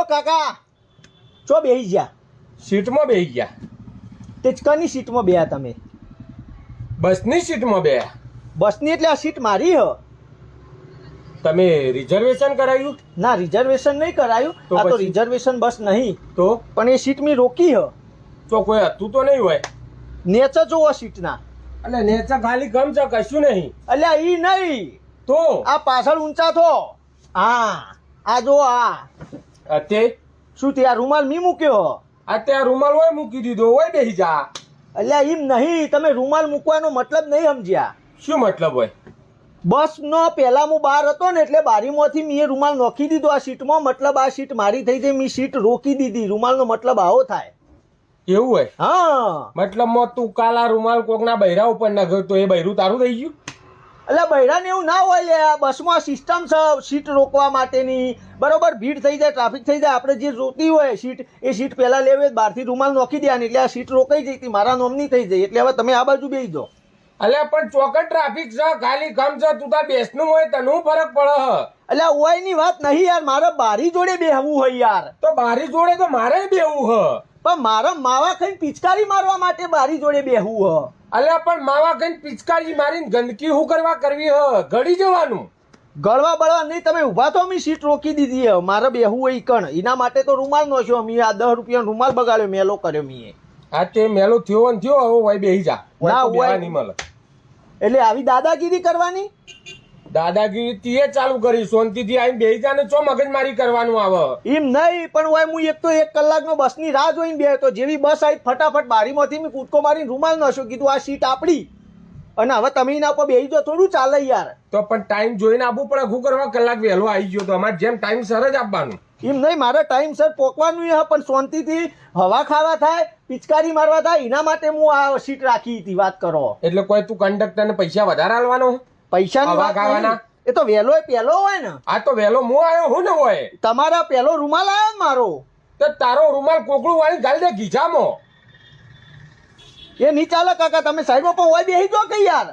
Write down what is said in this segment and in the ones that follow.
ઓ કાકા ચો બેહી ગયા? સીટમાં બેહી ગયા. તે કની સીટમાં બેહ્યા તમે? બસની સીટમાં બે. બસની એટલે આ સીટ મારી હ. તમે રિઝર્વેશન કરાયું? ના રિઝર્વેશન નહીં કરાયું. તો આ તો પછી? રિઝર્વેશન બસ નહીં, તો પણ એ સીટ મેં રોકી હ. તો કોઈ હતું તો નહીં હોય. નેચર જોવો સીટના. એટલે નેચા ખાલી ગમ છે, કશું નહીં. અલ્યા ઈ નહીં, તો આ પાછળ ઊંચા થો. હા આ જો આ તે શું તે આ રૂમાલ મી મૂક્યો? અત્યારે રૂમાલ હોય મૂકી દીધો હોય, બેહી જા. અલ્યા એમ નહીં, તમે રૂમાલ મૂકવાનો મતલબ નહીં સમજ્યા. શું મતલબ હોય? બસ નો પહેલા હું બહાર હતો ને એટલે બારીમાંથી મેં રૂમાલ નોખી દીધો આ સીટમાં. મતલબ આ સીટ મારી થઈ જાય, મેં સીટ રોકી દીધી. રૂમાલનો મતલબ આવો થાય. એવું હોય? હા મતલબ તું કાલા રૂમાલ કોકના બૈરા ઉપર નાખ્યો તો એ બૈરું તારું થઈ ગયું? એટલે બૈરાને એવું ના હોય લે. બસમાં સિસ્ટમ છે સીટ રોકવા માટેની. બરોબર, ભીડ થઈ જાય, ટ્રાફિક થઈ જાય, આપણે જે જોતી હોય સીટ એ સીટ પહેલા લેવે, બહારથી રૂમાલ નોખી દેવાની એટલે આ સીટ રોકાઈ જઈ હતી, મારા નોમની થઈ જાય. એટલે હવે તમે આ બાજુ બેસી જાઓ. અલ્યા પણ ચોકટ ટ્રાફિક છે, ખાલી ગમ છે, તું તાર બેસનું હોય તને હું ફરક પડે? એટલે ઓય ની વાત નહીં યાર, મારે બારી જોડે બેહવું હોય યાર. તો બારી જોડે તો મારે બેવું હ. પણ મારા માવા ખાઈને પિચકારી મારવા માટે બારી જોડે બેહવું હ. અલ્યા પણ માવા કઈ પિચકારી મારીને ગંદકી શું કરવા કરવી હ? ગળી જવાનું. ગળવા બળવા નહીં, તમે ઊભા તો મેં સીટ રોકી દીધી હે. મારે બેહવું હોય કણ, એના માટે તો રૂમાલ નો છો. મેં આ 10 રૂપિયાનો રૂમાલ બગાડ્યો, મેલો કર્યો મેં. આ તે મેલો થયો ને થયો, હવે હોય બેહી જા. ના, હોય નહીં મળે. એટલે આવી દાદાગીરી કરવાની? દાદાગીરી તીએ ચાલુ કરી, શાંતિથી આવીને બેહી જા ને ચો મગજમારી કરવાનું આવે? એમ નહીં, પણ હોય હું એક તો 1 કલાકનો બસની રાહ જોઈને બેહ્યો તો. જેવી બસ આવી ફટાફટ બારીમાંથી મેં કૂદકો મારીને રૂમાલ નશો, કીધું આ સીટ આપણી. અને હવે તમે એના ઉપર બેહી જાઓ, થોડું ચાલે યાર. તો પણ ટાઈમ જોઈને આપવું પડે. શું કરવા કલાક વહેલો આવી ગયો તો? અમારે જેમ ટાઈમ સર જ આપવાનું. એમ નહીં, મારે ટાઈમસર પોકવાનું હે, પણ શાંતિથી હવા ખાવા થાય, પિચકારી મારવા થાય, એના માટે હું આ સીટ રાખી હતી. વાત કરો એટલે કોઈ તું કંડક્ટરને પૈસા વધારે આલવાનો? પૈસાની હવા વાત ખાવાના? નહીં. એ તો વહેલો પહેલો હોય ને. આ તો વહેલો હું આવ્યો હું ને હોય. તમારા પહેલો રૂમાલ આવ્યો ને મારો. તો તારો રૂમાલ કોકડું વાળી ગાલ દે ગીજામાં. એ નહીં ચાલે કાકા, તમે સાઈડમાં પણ હોય બેહી જાઓ કે યાર.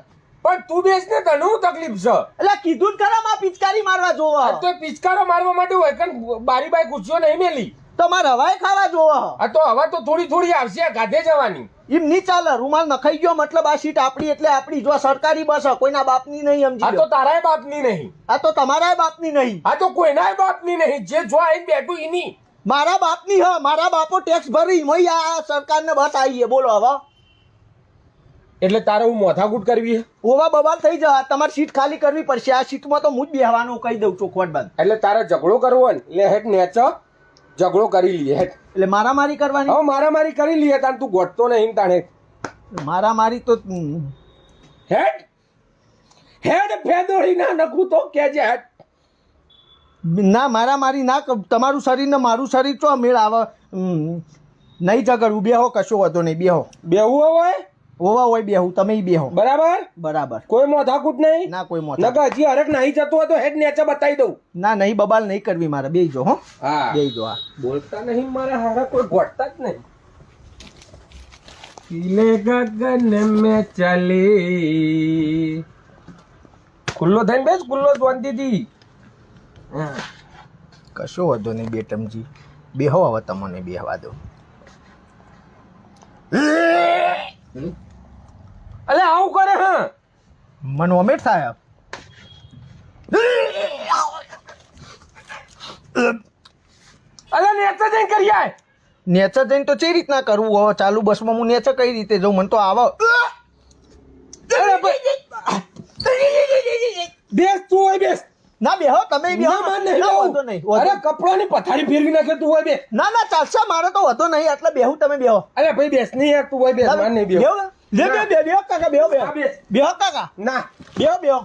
પણ તું બેસ ને, તને શું તકલીફ છે? એટલે કીધું જ ખરા, માં પિચકારી મારવા જોવા. આ તો પિચકારો મારવા માટે હોય, કારણ બારી બાઈ ખુશીઓ નહીં મેલી. તો મારે હવાય ખાવા જોવા. આ તો હવે તો થોડી થોડી આવશે, ગાધે જવાની. એમ નહીં ચાલે. રૂમાલ નખાઈ ગયો મતલબ આ સીટ આપણી એટલે આપણી. જો સરકારી બસ હ, કોઈના બાપની નહીં, આ સમજી તો લો. તારાય બાપની નહીં. આ તો તમારા બાપની નહીં. આ તો કોઈનાય બાપની નહીં. જે જો આઈને બેઠું એની. મારા બાપની હ. મારા બાપો ટેક્સ ભરી મોય આ સરકારને બસ આવી છે. બોલો હવે. એટલે તારે હું મોથાકૂટ કરવી છે? ઓવા બબાલ થઈ જા. તમારી સીટ ખાલી કરવી પડશે. આ સીટમાં તો હું જ બેહવાનું કહી દઉં ચોખવટ બંધ. એટલે તારે ઝઘડો કરવો હોય ને એટલે હેઠ નેચો ઝઘડો કરી લઈએ હેઠ. એટલે મારામારી કરવાની? હવે મારામારી કરી લઈએ તાને. તું ગોઠતો નહીં તાણે. મારામારી તો હેઠ હેડ ફેદોડી ના નખું તો કેજે હેઠ. ના મારામારી ના તમારું શરીર ને મારું શરીર ચો મેળ આવે. નહીં ઝઘડવું, બેહો, કશો વાંધો નહીં, બેહો. બેહવું હોય ઓવા હોય બેહું, તમે બેહો. બરાબર બરાબર. કોઈ મોથાકૂટ નહીં? ના કોઈ મોટા. નકર હજી હરક નહીં જતું હોય તો હેડ નેચા બતાવી દઉં. ના નહીં બબાલ નહીં કરવી મારે. બેહી જો. હો હા બેહી જો. હા બોલતા નહીં મારા હારા, કોઈ ગોઠતા જ નહીં. ખીલે ગગન મેં ચલી. ખુલ્લો થઈને બેસ, ખુલ્લો શાંતિથી. કશો વાંધો નહીં બેટમજી, બેહો. હવે તમને બેહવા દો. અલે આવું કરે હા? મને ઓમેટ થાય. અલે નેચા જઈને કરી આય. નેચર જઈને તો કઈ રીતના કરવું? હવે ચાલુ બસમાં હું નેચર કઈ રીતે જઉં? મને તો આવો. બેસ તું હોય બેસ. ના બેહો, તમે બેહો. ના, માર નહીં ના, બેહવું. વાંધો નહીં. અરે કપડાની પથારી ફેરવી નાખે તું હોય બે. ના ના ચાલશે, મારે તો વધો નહીં. એટલે બેહું, તમે બેહો. અરે ભાઈ બેસ નહીં યાર, તું હોય બેસ. માર નહીં બેહવું. બેહો લે, ના. બેહો કાકા, બેહો બેહો. હા, બેસ. બેહો કાકા, ના. બેહો.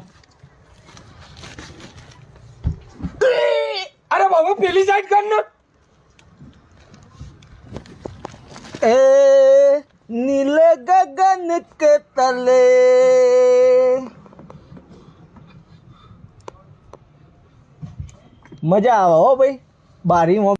અરે બાબુ પેલી સાઈડ કર ને. એ નીલે ગગન કે તલે મજા આવે હો ભાઈ બારીમાં.